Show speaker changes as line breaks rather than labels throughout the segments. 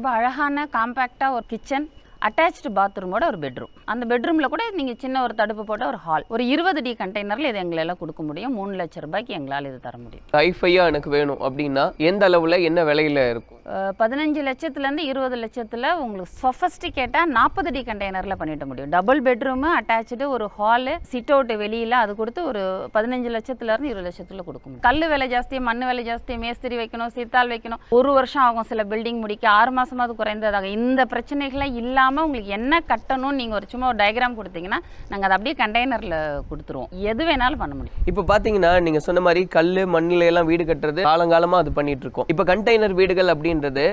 ரொம்ப அழகான காம்பேக்டா ஒரு கிச்சன், அட்டாச்டு பாத்ரூமோட ஒரு பெட்ரூம். அந்த பெட்ரூமில் கூட நீங்கள் சின்ன ஒரு தடுப்பு போட்ட ஒரு ஹால், ஒரு 20 டி கண்டெய்னரில் இது எங்களால் கொடுக்க முடியும். 3 லட்சம் ரூபாய்க்கு எங்களால் இது தர முடியும்.
ஹைஃபையாக எனக்கு வேணும் அப்படின்னா எந்த அளவில் என்ன விலையில் இருக்கும்?
15 லட்சத்துலேருந்து 20 லட்சத்தில் உங்களுக்கு சொஃபஸ்டிகேட்டாக 40 டி கண்டெய்னரில் பண்ணிட முடியும். டபுள் பெட்ரூமு, அட்டாச்சு ஒரு ஹாலு, சிட் அவுட் வெளியில் அது கொடுத்து ஒரு 15 லட்சத்துலேருந்து 20 லட்சத்தில் கொடுக்க முடியும். கல் விலை ஜாஸ்தி, மண் விலை ஜாஸ்தி, மேஸ்திரி வைக்கணும், சித்தால் வைக்கணும், 1 வருஷம் ஆகும் சில பில்டிங் முடிக்க, 6 மாதமாவது குறைந்ததாக. இந்த பிரச்சனைகளை இல்லாமல் உங்களுக்கு என்ன கட்டணும் நீங்கள் ஒரு சும்மா ஒரு டயக்ராம் கொடுத்தீங்கன்னா நாங்கள் அதை அப்படியே கண்டெய்னரில் கொடுத்துருவோம். எது வேணாலும் பண்ண முடியும்.
இப்போ பார்த்தீங்கன்னா நீங்கள் சொன்ன மாதிரி கல் மண்ணில எல்லாம் வீடு கட்டுறது காலங்காலமாக அது பண்ணிட்டு இருக்கோம். இப்போ கண்டெய்னர் வீடுகள் அப்படின்றது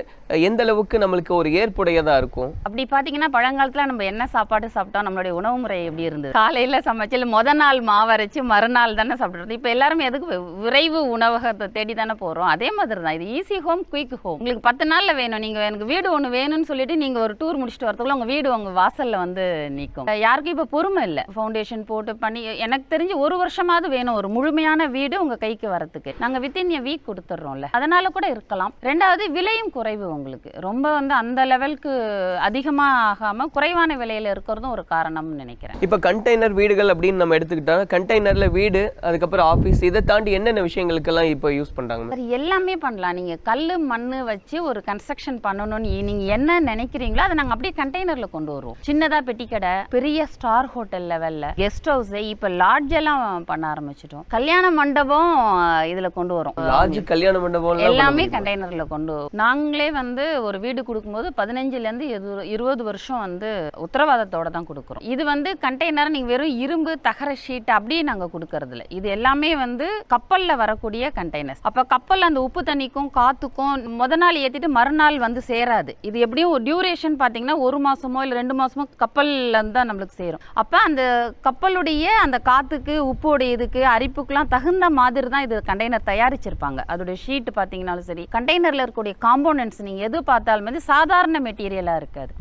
எந்த அளவுக்கு நம்மளுக்கு ஒரு ஏற்புடையதாக இருக்கும்?
அப்படி பார்த்தீங்கன்னா பழங்காலத்தில் நம்ம என்ன சாப்பாடு சாப்பிட்டோம், நம்மளுடைய உணவு முறை எப்படி இருந்தது? காலையில் சமைச்சல் நாள் மாவரைச்சு மறுநாள் தானே சாப்பிட்றது. இப்போ எல்லாருமே எதுக்கு விரைவு உணவகத்தை தேடி தானே போகிறோம். அதே மாதிரி தான் இது ஈஸி ஹோம், குயிக் ஹோம். உங்களுக்கு 10 நாளில் வேணும், நீங்கள் எனக்கு வீடு ஒன்று வேணும்னு சொல்லிட்டு நீங்கள் ஒரு டூர் முடிச்சுட்டு வரதுக்குள்ள உங்கள் வீடு உங்கள் வாசலில் வந்து நிற்கும். யாருக்கும் இப்போ பொறுமை இல்லை. ஃபவுண்டேஷன் போட்டு பண்ணி எனக்கு தெரிஞ்சு 1 வருஷமாவது வேணும் ஒரு முழுமையான வீடு உங்கள் கைக்கு வரத்துக்கு. நாங்கள் வித்தின் எ வீக் கொடுத்துட்றோம்ல, அதனால கூட இருக்கலாம். 2வது விலையும் குறைவு. உங்களுக்கு ரொம்ப வந்து அந்த லெவலுக்கு அதிகமாக ஆகாமல் குறைவான விலையில் இருக்கிறதும் ஒரு காரணம்னு நினைக்கிறேன்.
இப்போ கண்டெய்னர் வீடுகள் அப்படின்னு நம்ம எடுத்துக்கிட்டா கண்டெய்னரில் வீடு, அதுக்கப்புறம் ஆஃபீஸ், இதை தாண்டி என்னென்ன விஷயங்களுக்கெல்லாம் இப்போ யூஸ் பண்ணுறாங்க?
சரி, எல்லாமே பண்ணலாம். நீங்கள் கல் மண் வச்சு ஒரு கன்ஸ்ட்ரக்ஷன் பண்ணணும்னு நீங்கள் என்ன நினைக்கிறீங்களோ அதை நாங்கள் அப்படியே கண்டெய்னரில் கொண்டு வருவோம். சின்னதாக பெட்டி கடை, பெரிய ஸ்டார் ஹோட்டல் லெவலில், கெஸ்ட் ஹவுஸ், இப்போ லாட்ஜ் எல்லாம் பண்ண ஆரம்பிச்சிட்டோம். கல்யாண மண்டபம் இதில் கொண்டு வரும்.
லாட்ஜ், கல்யாண மண்டபம்
எல்லாமே கண்டெய்னரில் கொண்டு வரும். நாங்களே வந்து ஒரு வீடு கொடுக்கும்போது 15லேருந்து 20 வருஷம் வந்து உத்தரவாதத்தோட தான் கொடுக்குறோம். இது வந்து கண்டெய்னர் நீங்கள் வெறும் இரும்பு தகர ஷீட் அப்படியே நாங்கள் கொடுக்கறது இல்லை. இது எல்லாமே வந்து கப்பலில் வரக்கூடிய கண்டெய்னர்ஸ். அப்போ கப்பல் அந்த உப்பு தண்ணிக்கும் காற்றுக்கும் நாள் ஏற்றிட்டு மறுநாள் வந்து சேராது. இது எப்படியும் ஒரு டியூரேஷன் பார்த்தீங்கன்னா 1 மாதமோ இல்லை 2 மாதமோ கப்பலில் தான் நம்மளுக்கு சேரும். அப்போ அந்த கப்பலுடைய அந்த காற்றுக்கு, உப்புடைய இதுக்கு, அரிப்புக்கெல்லாம் தகுந்த மாதிரி தான் இது கண்டெய்னர் தயாரிச்சிருப்பாங்க. அதோடைய ஷீட் பார்த்தீங்கன்னாலும் சரி, கண்டெய்னரில் இருக்கக்கூடிய காம்போனன்ட்ஸ் நீங்கள் எது பார்த்தாலும் வந்து சாதாரண மெட்டீரியலாக இருக்காது.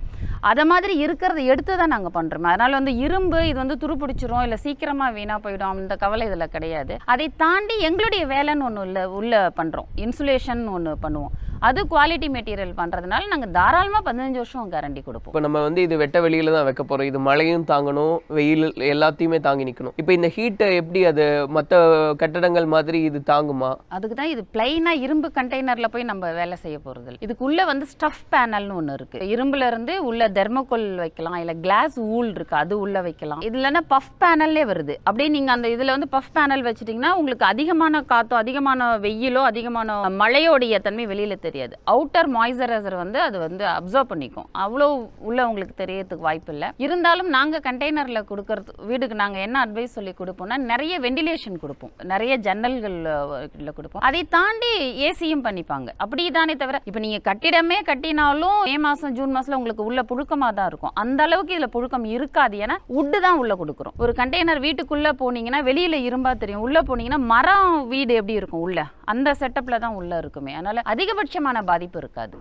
அதை மாதிரி இருக்கிறத எடுத்து தான் நாங்கள் பண்ணுறோம். அதனால் வந்து இரும்பு இது வந்து துருப்பிடிச்சிரும் இல்லை சீக்கிரமாக வீணாக போயிடும், அந்த கவலை இதில் கிடையாது. அதை தாண்டி எங்களுடைய வேலைன்னு ஒன்று உள்ள பண்ணுறோம். இன்சுலேஷன் ஒன்று பண்ணுவோம். அது குவாலிட்டி மெட்டீரியல் பண்ணுறதுனால நாங்கள் தாராளமாக 15 வருஷம் கேரண்டி கொடுப்போம்.
இப்போ நம்ம வந்து இது வெட்ட வெளியில் தான் வைக்க போகிறோம். இது மழையும் தாங்கணும், வெயில் எல்லாத்தையுமே தாங்கி நிற்கணும். இப்போ இந்த ஹீட்டை எப்படி அது மற்ற கட்டடங்கள் மாதிரி இது தாங்குமா?
அதுக்கு தான் இது பிளைனாக இரும்பு கண்டெய்னரில் போய் நம்ம வேலை செய்ய போகிறது. இதுக்குள்ளே வந்து ஸ்டஃப் பேனல்னு ஒன்று இருக்குது. இரும்புல இருந்து உள்ள தெர்மோகோல் வைக்கலாம், இல்லை கிளாஸ் ஊல் இருக்குது அது உள்ளே வைக்கலாம். இதுலன்னா பஃப் பேனல்லே வருது. அப்படியே நீங்கள் அந்த இதில் வந்து பஃப் பேனல் வச்சுட்டிங்கன்னா உங்களுக்கு அதிகமான காற்றோ, அதிகமான வெயிலோ, அதிகமான மழையோடைய தன்மை வெளியில் தெரியாது. அவுட்டர் மாய்ஸ்சரைசர் வந்து அது வந்து அப்சர்வ் பண்ணிக்கும். அவ்வளோ உள்ள உங்களுக்கு தெரியறதுக்கு வாய்ப்பு இல்லை. இருந்தாலும் நாங்கள் கண்டெய்னரில் கொடுக்கறது வீடுக்கு நாங்கள் என்ன அட்வைஸ் சொல்லி கொடுப்போம்னா, நிறைய வெண்டிலேஷன் கொடுப்போம், நிறைய ஜன்னல்களில் கொடுப்போம். அதை தாண்டி ஏசியும் பண்ணிப்பாங்க. அப்படி தானே தவிர இப்போ நீங்கள் கட்டிடமே கட்டினாலும் மே மாதம் ஜூன் மாதத்தில் உங்களுக்கு உள்ள புழுக்கமாக தான் இருக்கும். அந்த அளவுக்கு இதில் புழுக்கம் இருக்காது. ஏன்னா உட்டு தான் உள்ளே கொடுக்குறோம். ஒரு கண்டெய்னர் வீட்டுக்குள்ளே போனீங்கன்னா வெளியில் இரும்பா தெரியும், உள்ளே போனீங்கன்னா மரம் வீடு எப்படி இருக்கும் உள்ள, அந்த செட்டப்பில் தான் உள்ளே இருக்குமே. அதனால் அதிகபட்சமான பாதிப்பு இருக்காது.